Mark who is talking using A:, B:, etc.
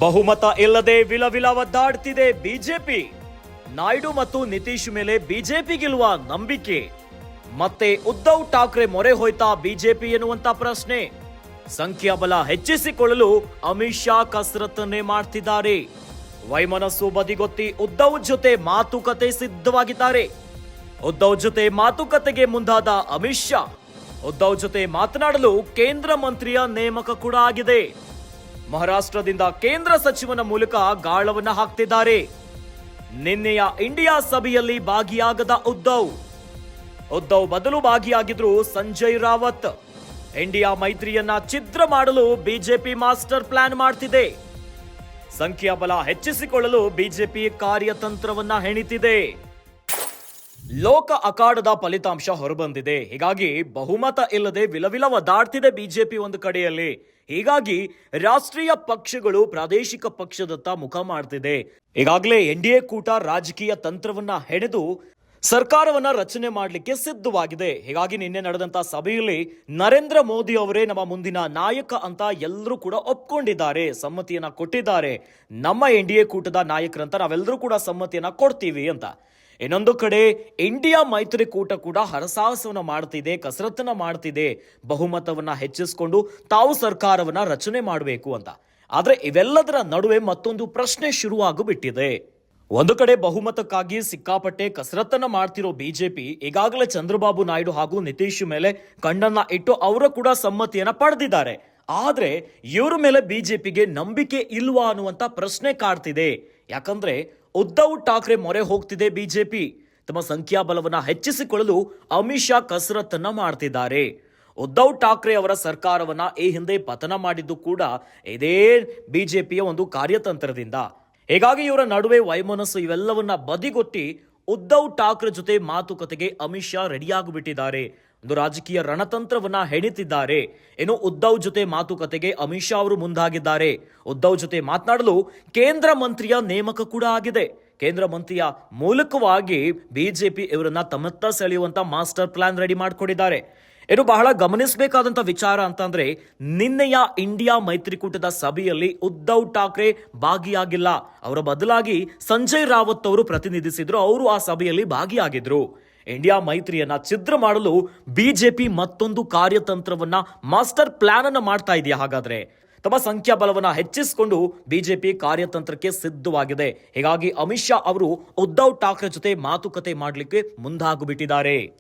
A: ಬಹುಮತ ಇಲ್ಲದೆ ವಿಲವಿಲ ಒದ್ದಾಡ್ತಿದೆ ಬಿಜೆಪಿ. ನಾಯ್ಡು ಮತ್ತು ನಿತೀಶ್ ಮೇಲೆ ಬಿಜೆಪಿ ಗೆಲ್ಲುವ ನಂಬಿಕೆ. ಮತ್ತೆ ಉದ್ಧವ್ ಠಾಕ್ರೆ ಮೊರೆ ಹೋಯ್ತಾ ಬಿಜೆಪಿ ಎನ್ನುವಂತ ಪ್ರಶ್ನೆ. ಸಂಖ್ಯಾಬಲ ಹೆಚ್ಚಿಸಿಕೊಳ್ಳಲು ಅಮಿತ್ ಶಾ ಕಸರತ್ತನ್ನೇ ಮಾಡ್ತಿದ್ದಾರೆ. ವೈಮನಸ್ಸು ಬದಿಗೊತ್ತಿ ಉದ್ಧವ್ ಜೊತೆ ಮಾತುಕತೆ ಸಿದ್ಧವಾಗಿದ್ದಾರೆ. ಉದ್ಧವ್ ಜೊತೆ ಮಾತುಕತೆಗೆ ಮುಂದಾದ ಅಮಿತ್ ಶಾ ಉದ್ಧವ್ ಜೊತೆ ಮಾತನಾಡಲು ಕೇಂದ್ರ ಮಂತ್ರಿಯ ನೇಮಕ ಕೂಡ ಆಗಿದೆ. ಮಹಾರಾಷ್ಟ್ರದಿಂದ ಕೇಂದ್ರ ಸಚಿವನ ಮೂಲಕ ಗಾಳವನ್ನ ಹಾಕ್ತಿದ್ದಾರೆ. ನಿನ್ನೆಯ ಇಂಡಿಯಾ ಸಭೆಯಲ್ಲಿ ಭಾಗಿಯಾಗದ ಉದ್ಧವ್ ಬದಲು ಭಾಗಿಯಾಗಿದ್ರು ಸಂಜಯ್ ರಾವತ್. ಇಂಡಿಯಾ ಮೈತ್ರಿಯನ್ನ ಛಿದ್ರ ಮಾಡಲು ಬಿಜೆಪಿ ಮಾಸ್ಟರ್ ಪ್ಲಾನ್ ಮಾಡ್ತಿದೆ. ಸಂಖ್ಯಾಬಲ ಹೆಚ್ಚಿಸಿಕೊಳ್ಳಲು ಬಿಜೆಪಿ ಕಾರ್ಯತಂತ್ರವನ್ನ ಹೆಣಿತಿದೆ. ಲೋಕ ಅಖಾಡದ ಫಲಿತಾಂಶ ಹೊರಬಂದಿದೆ. ಹೀಗಾಗಿ ಬಹುಮತ ಇಲ್ಲದೆ ವಿಲವಿಲ ಒದ್ದಾಡ್ತಿದೆ ಬಿಜೆಪಿ ಒಂದು ಕಡೆಯಲ್ಲಿ. ಹೀಗಾಗಿ ರಾಷ್ಟ್ರೀಯ ಪಕ್ಷಗಳು ಪ್ರಾದೇಶಿಕ ಪಕ್ಷದತ್ತ ಮುಖ ಮಾಡ್ತಿದೆ. ಈಗಾಗಲೇ ಎನ್ಡಿಎ ಕೂಟ ರಾಜಕೀಯ ತಂತ್ರವನ್ನ ಹೆಣೆದು ಸರ್ಕಾರವನ್ನ ರಚನೆ ಮಾಡಲಿಕ್ಕೆ ಸಿದ್ಧವಾಗಿದೆ. ಹೀಗಾಗಿ ನಿನ್ನೆ ನಡೆದಂತ ಸಭೆಯಲ್ಲಿ ನರೇಂದ್ರ ಮೋದಿ ಅವರೇ ನಮ್ಮ ಮುಂದಿನ ನಾಯಕ ಅಂತ ಎಲ್ಲರೂ ಕೂಡ ಒಪ್ಕೊಂಡಿದ್ದಾರೆ, ಸಮ್ಮತಿಯನ್ನ ಕೊಟ್ಟಿದ್ದಾರೆ. ನಮ್ಮ ಎನ್ಡಿಎ ಕೂಟದ ನಾಯಕರಂತ ನಾವೆಲ್ಲರೂ ಕೂಡ ಸಮ್ಮತಿಯನ್ನ ಕೊಡ್ತೀವಿ ಅಂತ. ಇನ್ನೊಂದು ಕಡೆ ಇಂಡಿಯಾ ಮೈತ್ರಿಕೂಟ ಕೂಡ ಹರಸಾಹಸವನ್ನ ಮಾಡ್ತಿದೆ, ಕಸರತ್ತನ್ನ ಮಾಡ್ತಿದೆ, ಬಹುಮತವನ್ನ ಹೆಚ್ಚಿಸಿಕೊಂಡು ತಾವು ಸರ್ಕಾರವನ್ನ ರಚನೆ ಮಾಡಬೇಕು ಅಂತ. ಆದ್ರೆ ಇವೆಲ್ಲದರ ನಡುವೆ ಮತ್ತೊಂದು ಪ್ರಶ್ನೆ ಶುರುವಾಗುಬಿಟ್ಟಿದೆ. ಒಂದು ಕಡೆ ಬಹುಮತಕ್ಕಾಗಿ ಸಿಕ್ಕಾಪಟ್ಟೆ ಕಸರತ್ತನ್ನ ಮಾಡ್ತಿರೋ ಬಿಜೆಪಿ ಈಗಾಗಲೇ ಚಂದ್ರಬಾಬು ನಾಯ್ಡು ಹಾಗೂ ನಿತೀಶ್ ಮೇಲೆ ಕಣ್ಣನ್ನ ಇಟ್ಟು ಅವರ ಕೂಡ ಸಮ್ಮತಿಯನ್ನ ಪಡೆದಿದ್ದಾರೆ. ಆದ್ರೆ ಇವರ ಮೇಲೆ ಬಿಜೆಪಿಗೆ ನಂಬಿಕೆ ಇಲ್ವಾ ಅನ್ನುವಂತ ಪ್ರಶ್ನೆ ಕಾಡ್ತಿದೆ. ಯಾಕಂದ್ರೆ ಉದ್ಧವ್ ಠಾಕ್ರೆ ಮೊರೆ ಹೋಗ್ತಿದೆ ಬಿಜೆಪಿ. ತಮ್ಮ ಸಂಖ್ಯಾಬಲವನ್ನ ಹೆಚ್ಚಿಸಿಕೊಳ್ಳಲು ಅಮಿತ್ ಶಾ ಕಸರತ್ತನ್ನ ಮಾಡ್ತಿದ್ದಾರೆ. ಉದ್ಧವ್ ಠಾಕ್ರೆ ಅವರ ಸರ್ಕಾರವನ್ನ ಈ ಹಿಂದೆ ಪತನ ಮಾಡಿದ್ದು ಕೂಡ ಇದೇ ಬಿಜೆಪಿಯ ಒಂದು ಕಾರ್ಯತಂತ್ರದಿಂದ. ಹೀಗಾಗಿ ಇವರ ನಡುವೆ ವೈಮನಸ್ಸು ಇವೆಲ್ಲವನ್ನ ಬದಿಗೊತ್ತಿ ಉದ್ಧವ್ ಠಾಕ್ರೆ ಜೊತೆ ಮಾತುಕತೆಗೆ ಅಮಿತ್ ಶಾ ರೆಡಿಯಾಗಿಬಿಟ್ಟಿದ್ದಾರೆ. ಒಂದು ರಾಜಕೀಯ ರಣತಂತ್ರವನ್ನ ಹೆಣಿತಿದ್ದಾರೆ. ಇನ್ನು ಉದ್ಧವ್ ಜೊತೆ ಮಾತುಕತೆಗೆ ಅಮಿತ್ ಶಾ ಅವರು ಮುಂದಾಗಿದ್ದಾರೆ. ಉದ್ಧವ್ ಜೊತೆ ಮಾತನಾಡಲು ಕೇಂದ್ರ ಮಂತ್ರಿಯ ನೇಮಕ ಕೂಡ ಆಗಿದೆ. ಕೇಂದ್ರ ಮಂತ್ರಿಯ ಮೂಲಕವಾಗಿ ಬಿಜೆಪಿ ಇವರನ್ನ ತಮ್ಮತ್ತ ಸೆಳೆಯುವಂತ ಮಾಸ್ಟರ್ ಪ್ಲಾನ್ ರೆಡಿ ಮಾಡಿಕೊಂಡಿದ್ದಾರೆ. ಇದು ಬಹಳ ಗಮನಿಸಬೇಕಾದಂತ ವಿಚಾರ ಅಂತಂದ್ರೆ, ನಿನ್ನೆಯ ಇಂಡಿಯಾ ಮೈತ್ರಿಕೂಟದ ಸಭೆಯಲ್ಲಿ ಉದ್ಧವ್ ಠಾಕ್ರೆ ಭಾಗಿಯಾಗಿಲ್ಲ. ಅವರ ಬದಲಾಗಿ ಸಂಜಯ್ ರಾವತ್ ಅವರು ಪ್ರತಿನಿಧಿಸಿದ್ರು. ಅವರು ಆ ಸಭೆಯಲ್ಲಿ ಭಾಗಿಯಾಗಿದ್ರು. ಇಂಡಿಯಾ ಮೈತ್ರಿಯನ್ನ ಛಿದ್ರ ಮಾಡಲು ಬಿಜೆಪಿ ಮತ್ತೊಂದು ಕಾರ್ಯತಂತ್ರವನ್ನ ಮಾಸ್ಟರ್ ಪ್ಲಾನ್ ಅನ್ನ ಮಾಡ್ತಾ ಇದೆಯಾ? ಹಾಗಾದ್ರೆ ತಮ್ಮ ಸಂಖ್ಯಾಬಲವನ್ನ ಹೆಚ್ಚಿಸಿಕೊಂಡು ಬಿಜೆಪಿ ಕಾರ್ಯತಂತ್ರಕ್ಕೆ ಸಿದ್ಧವಾಗಿದೆ. ಹೀಗಾಗಿ ಅಮಿತ್ ಶಾ ಅವರು ಉದ್ಧವ್ ಠಾಕ್ರೆ ಜೊತೆ ಮಾತುಕತೆ ಮಾಡಲಿಕ್ಕೆ ಮುಂದಾಗಿಬಿಟ್ಟಿದ್ದಾರೆ.